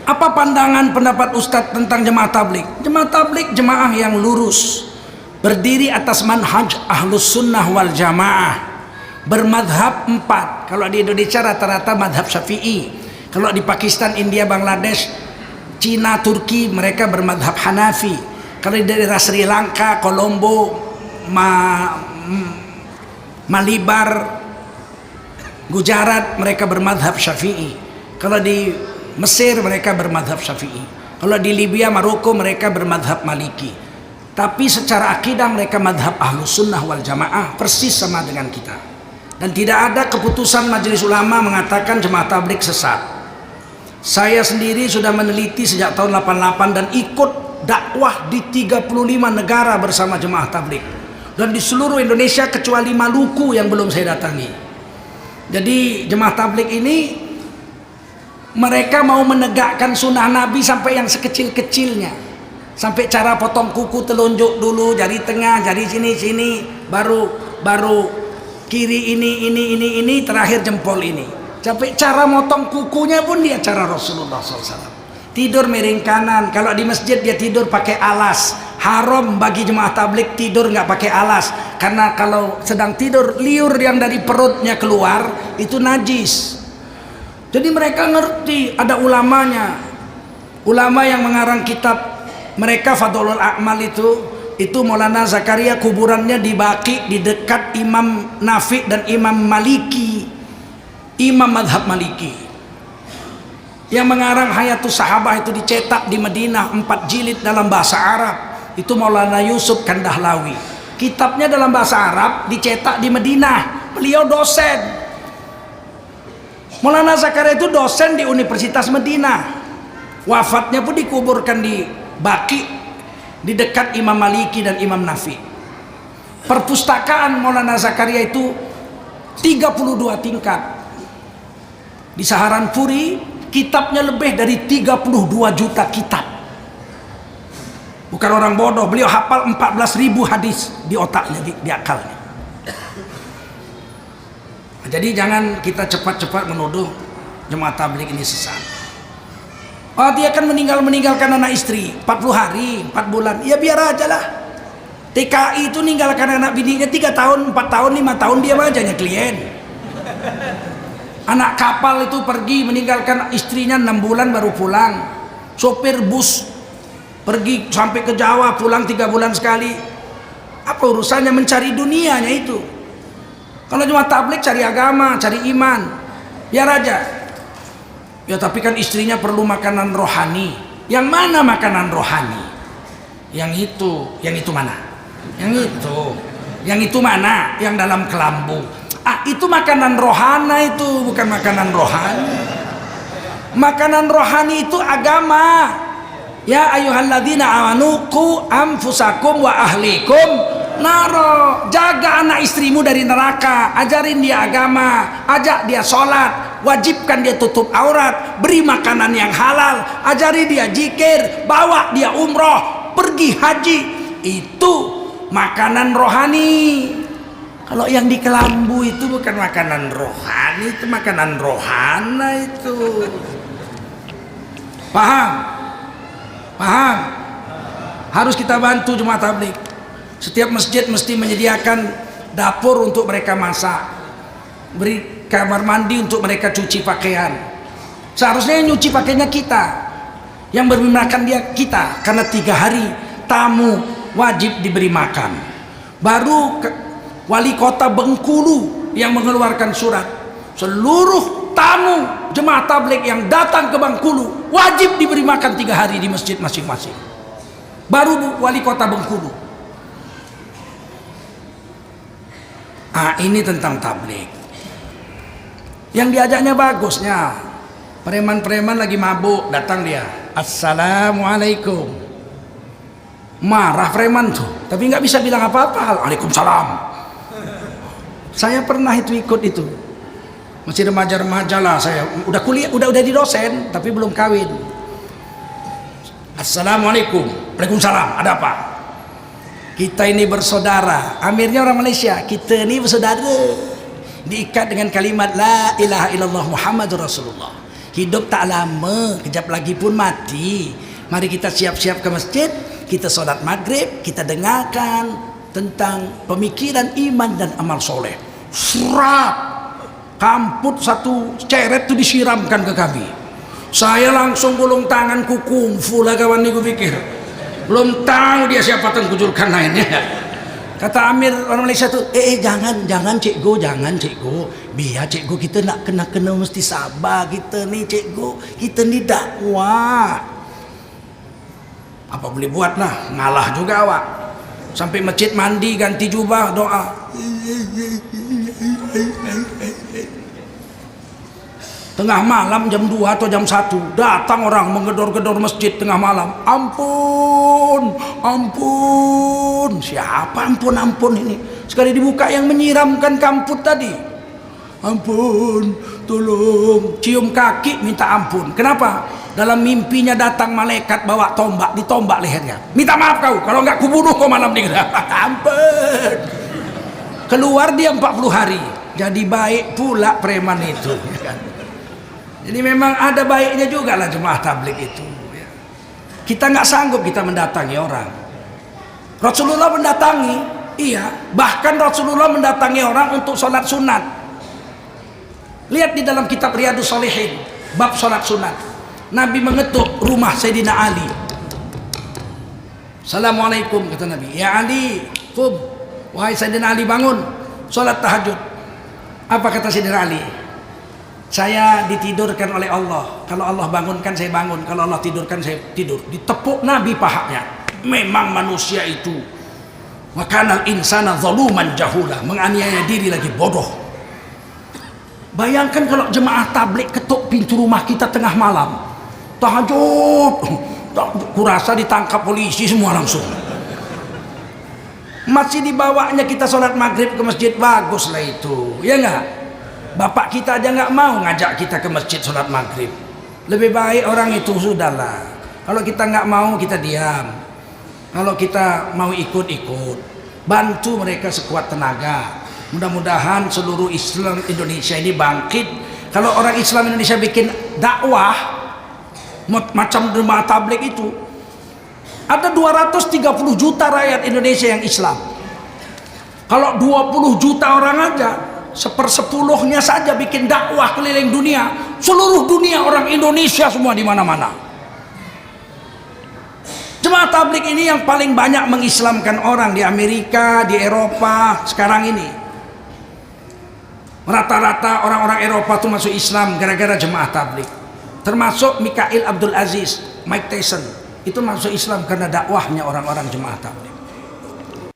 Apa pandangan pendapat Ustadz tentang jemaah tablik? Jemaah tablik jemaah yang lurus, berdiri atas manhaj ahlus sunnah wal jamaah, bermadhab 4. Kalau di Indonesia rata-rata madhab syafi'i. Kalau di Pakistan, India, Bangladesh, Cina, Turki, mereka bermadhab Hanafi. Kalau di daerah Sri Lanka, Kolombo, Malibar, Gujarat, mereka bermadhab syafi'i. Kalau di Mesir mereka bermadhab syafi'i. Kalau di Libya, Maroko, mereka bermadhab maliki. Tapi secara akidah mereka madhab ahlus sunnah wal jamaah, persis sama dengan kita. Dan tidak ada keputusan majelis ulama mengatakan jemaah tablik sesat. Saya sendiri sudah meneliti sejak tahun 88 dan ikut dakwah di 35 negara bersama jemaah tablik, dan di seluruh Indonesia kecuali Maluku yang belum saya datangi. Jadi jemaah tablik ini mereka mau menegakkan sunnah Nabi sampai yang sekecil-kecilnya, sampai cara potong kuku telunjuk dulu, jari tengah, jari sini, baru kiri ini, terakhir jempol ini. Sampai cara motong kukunya pun dia cara Rasulullah SAW. Tidur miring kanan. Kalau di masjid dia tidur pakai alas. Haram bagi jemaah tablik tidur nggak pakai alas, karena kalau sedang tidur liur yang dari perutnya keluar itu najis. Jadi mereka ngerti, ada ulamanya, ulama yang mengarang kitab mereka Fadlul A'mal itu Maulana Zakaria, kuburannya di Baqi, di dekat Imam Nafi dan Imam Maliki, Imam madhab Maliki. Yang mengarang Hayatus Sahabah itu dicetak di Madinah 4 jilid dalam bahasa Arab, itu Maulana Yusuf Kandahlawi. Kitabnya dalam bahasa Arab dicetak di Madinah, beliau dosen. Maulana Zakaria itu dosen di Universitas Madinah. Wafatnya pun dikuburkan di Baqi, di dekat Imam Maliki dan Imam Nafi. Perpustakaan Maulana Zakaria itu 32 tingkat. Di Saharanpuri kitabnya lebih dari 32 juta kitab. Bukan orang bodoh, beliau hafal 14.000 hadis di otaknya, di akalnya. Jadi jangan kita cepat-cepat menuduh jemaah tablik ini sesat. Oh, dia akan meninggalkan anak istri 40 hari, 4 bulan. Ya biar aja lah. TKI itu ninggalkan anak bininya 3 tahun, 4 tahun, 5 tahun, diam aja nya klien. Anak kapal itu pergi meninggalkan istrinya 6 bulan baru pulang. Sopir bus pergi sampai ke Jawa, pulang 3 bulan sekali. Apa urusannya mencari dunianya itu? Kalau cuma tablik cari agama, cari iman, biar aja. Ya tapi kan istrinya perlu makanan rohani. Yang mana makanan rohani? Yang itu mana? Yang itu mana? Yang dalam kelambu. Itu makanan rohana, itu bukan makanan rohani. Makanan rohani itu agama. Ya ayyuhalladzina amanu qu anfusakum wa ahlikum naro. Jaga anak istrimu dari neraka, ajarin dia agama, ajak dia sholat, wajibkan dia tutup aurat, beri makanan yang halal, ajari dia zikir, bawa dia umroh, pergi haji. Itu makanan rohani. Kalau yang di kelambu itu bukan makanan rohani, itu makanan rohana itu. Paham? Harus kita bantu jemaah tablik. Setiap masjid mesti menyediakan dapur untuk mereka masak, beri kamar mandi untuk mereka cuci pakaian. Seharusnya yang nyuci pakaiannya kita, yang beri makan dia kita, karena 3 hari tamu wajib diberi makan. Baru wali kota Bengkulu yang mengeluarkan surat, seluruh tamu jemaah tablik yang datang ke Bengkulu wajib diberi makan 3 hari di masjid masing-masing. Baru wali kota Bengkulu. Ini tentang tablik. Yang diajaknya bagusnya, preman-preman lagi mabuk, datang dia, assalamualaikum. Marah preman tuh, tapi nggak bisa bilang apa-apa. Waalaikumsalam. Saya pernah ikut itu. Masih remaja-remaja lah saya. Udah kuliah, udah di dosen, tapi belum kawin. Assalamualaikum. Waalaikumsalam. Ada apa? Kita ini bersaudara. Amirnya orang Malaysia. Kita ini bersaudara. Diikat dengan kalimat La ilaha illallah Muhammadur Rasulullah. Hidup tak lama, kejap lagi pun mati. Mari kita siap-siap ke masjid, kita sholat maghrib, kita dengarkan tentang pemikiran iman dan amal soleh. Serap, kamput satu ceret itu disiramkan ke kami. Saya langsung gulung tanganku kungfu lah kawan ini, gue pikir belum tahu dia siapa tengkujulkan lainnya. Kata Amir orang Malaysia tuh, jangan cikgu, jangan cikgu. Biar cikgu kita nak kena mesti sabar kita ni cikgu. Kita ni dakwah. Apa boleh buat lah, ngalah juga awak. Sampai masjid mandi, ganti jubah, doa. Tengah malam jam 2 atau jam 1 datang orang menggedor-gedor masjid tengah malam. Ampun, ampun. Siapa ampun ini? Sekali dibuka yang menyiramkan kamput tadi. Ampun, tolong. Cium kaki minta ampun. Kenapa? Dalam mimpinya datang malaikat bawa tombak, ditombak lehernya. Minta maaf kau, kalau enggak kubunuh kau malam ini. Ampun. Keluar dia 40 hari. Jadi baik pula preman itu. Jadi memang ada baiknya juga lah jemaah tabligh itu. Kita nggak sanggup kita mendatangi orang. Rasulullah mendatangi, iya. Bahkan Rasulullah mendatangi orang untuk sholat sunat. Lihat di dalam kitab Riyadhus Shalihin, bab sholat sunat. Nabi mengetuk rumah Sayyidina Ali. Assalamualaikum kata Nabi. Ya Ali, qum. Wahai Sayyidina Ali, bangun. Sholat tahajud. Apa kata Sayyidina Ali? Saya ditidurkan oleh Allah. Kalau Allah bangunkan saya bangun, kalau Allah tidurkan saya tidur. Ditepuk Nabi pahanya. Memang manusia itu wa kanal insana zaluman jahula, menganiaya diri lagi bodoh. Bayangkan kalau jemaah tabligh ketuk pintu rumah kita tengah malam. Tahajud. Kurasa ditangkap polisi semua langsung. Masih dibawanya kita sholat maghrib ke masjid, bagus lah itu. Ya enggak? Bapak kita aja nggak mau ngajak kita ke masjid sholat maghrib. Lebih baik orang itu sudahlah. Kalau kita nggak mau, kita diam. Kalau kita mau ikut-ikut, bantu mereka sekuat tenaga. Mudah-mudahan seluruh Islam Indonesia ini bangkit. Kalau orang Islam Indonesia bikin dakwah macam jemaah tabligh itu, ada 230 juta rakyat Indonesia yang Islam. Kalau 20 juta orang aja, 1/10-nya saja bikin dakwah keliling dunia, seluruh dunia orang Indonesia semua di mana-mana. Jemaah tabligh ini yang paling banyak mengislamkan orang di Amerika, di Eropa sekarang ini. Rata-rata orang-orang Eropa itu masuk Islam gara-gara jemaah tabligh. Termasuk Mikhail Abdul Aziz, Mike Tyson, itu masuk Islam karena dakwahnya orang-orang jemaah tabligh.